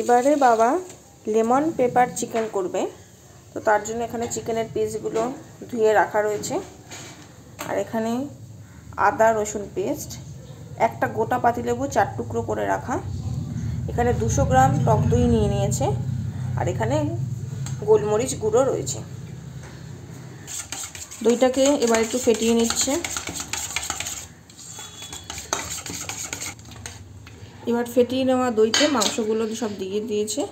এবারে বাবা lemon pepper chicken করবে, তো তার জন্য এখানে চিকেনের পিসগুলো ধুয়ে রাখা রয়েছে। আর এখানে আদা রসুন পেস্ট, একটা গোটা পাতিলেবু 4 টুকরো করে রাখা, এখানে 200 গ্রাম টক দই নিয়ে নিয়েছে, আর এখানে গোলমরিচ গুঁড়ো রয়েছে। দইটাকে এবার একটু ফেটিয়ে নিচ্ছে। এবার ফেটিয়ে নেওয়া দইতে মাংসগুলো সব দিয়ে দিয়েছে,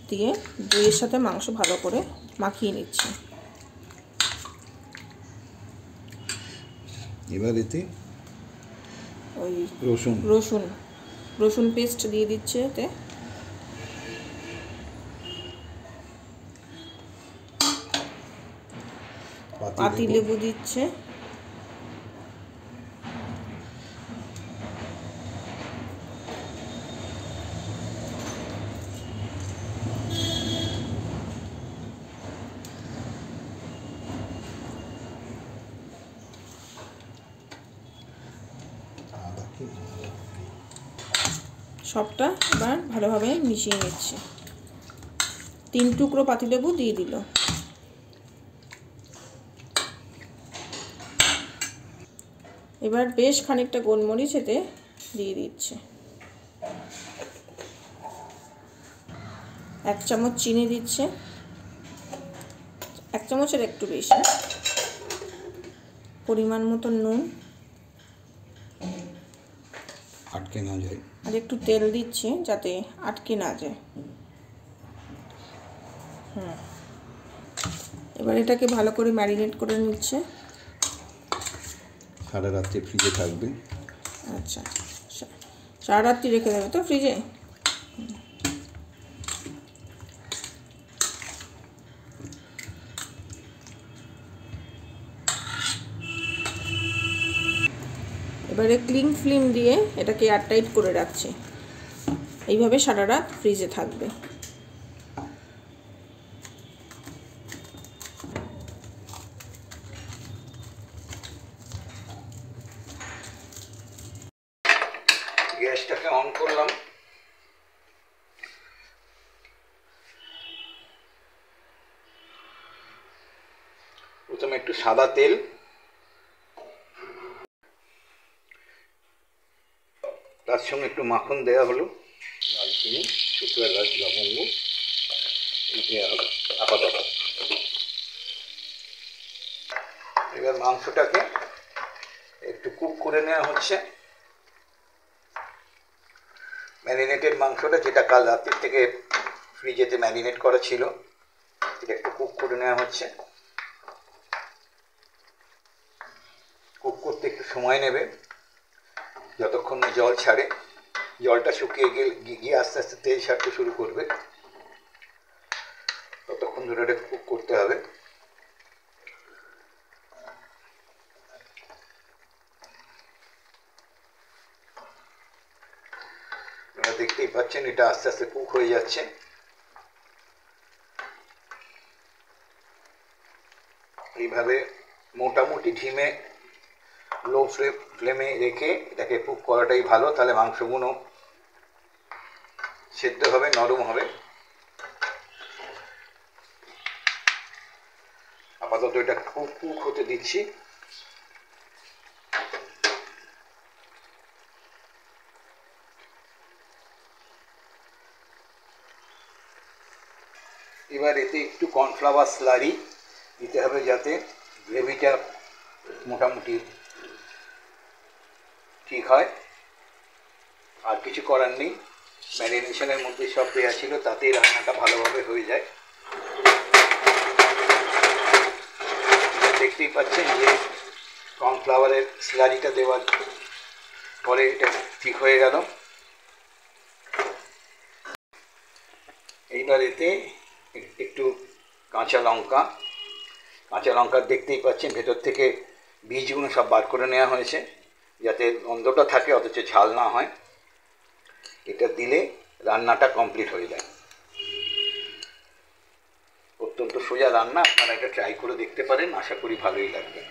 দিয়ে দইয়ের সাথে মাংস ভালো করে মাখিয়ে নিচ্ছে। এবার এতে ওই রসুন পেস্ট দিয়ে দিচ্ছে, এতে পাতি লেবু দিচ্ছে, সবটা এবার ভালোভাবে মিশিয়ে নিচ্ছে। 3 টুকরো পাতিলেবু দিয়ে দিল। এবার বেশ খানিকটা গোলমরিচ এতে দিয়ে দিচ্ছে। 1 চামচ চিনি দিচ্ছে, 1 চামচের একটু বেশি, পরিমাণ মতো নুন, আটকে না যায়, আর একটু তেল দিচ্ছে যাতে আটকে না যায়। এবার এটাকে ভালো করে ম্যারিনেট করে নিচ্ছে। সারা রাত্রে ফ্রিজে থাকবে। আচ্ছা, সারা রাত্রি রেখে দেবে তো ফ্রিজে? এবারে ক্লিং ফিল্ম দিয়ে এটাকে এয়ারটাইট করে রাখছে। এইভাবে সারা রাত ফ্রিজে থাকবে। গ্যাসটাকে অন করলাম। প্রথমে একটু সাদা তেল, তার সঙ্গে একটু মাখন দেওয়া হলো, দারচিনি, শুকনো এলাচ, লবঙ্গ দেওয়া হলো আপাতত। এবার মাংসটাকে একটু কুক করে নেওয়া হচ্ছে। ম্যারিনেটেড মাংসটা, যেটা কাল রাত্রির থেকে ফ্রিজেতে ম্যারিনেট করা ছিল, এটা একটু কুক করে নেওয়া হচ্ছে। কুক করতে একটু সময় নেবে, যতক্ষণ না জল ছাড়ে। জলটা শুকিয়ে গিয়ে আস্তে আস্তে তেল ছাড়তে শুরু করবে, ততক্ষণ ধরে এটা কুক করতে হবে। আপনারা দেখতেই পাচ্ছেন এটা আস্তে আস্তে কুক হয়ে যাচ্ছে। এইভাবে মোটামুটি ঢিমে লো ফ্লেমে রেখে এটাকে কুক করাটাই ভালো, তাহলে মাংসগুলো সেদ্ধ হবে, নরম হবে। আপাতত এটা কুক হতে দিচ্ছি। এবার এতে একটু কর্নফ্লাওয়ার স্লারি দিতে হবে, যাতে গ্রেভিটা মোটামুটি ঠিক হয়। আর কিছু করার নেই, ম্যারিনেশনের মধ্যে সব দেওয়া ছিল, তাতেই রান্নাটা ভালোভাবে হয়ে যায়। দেখতেই পাচ্ছেন যে কর্নফ্লাওয়ারের স্লারিটা দেওয়ার পরে এটা ঠিক হয়ে গেল। এইবার এতে একটু কাঁচা লঙ্কা দেখতেই পাচ্ছেন ভেতর থেকে বীজগুলো সব বার করে নেওয়া হয়েছে, যাতে গন্ধটা থাকে অথচ ঝাল না হয়। এটা দিলে রান্নাটা কমপ্লিট হয়ে যায়। অত্যন্ত সোজা রান্না, আপনারা এটা ট্রাই করে দেখতে পারেন, আশা করি ভালোই লাগবে।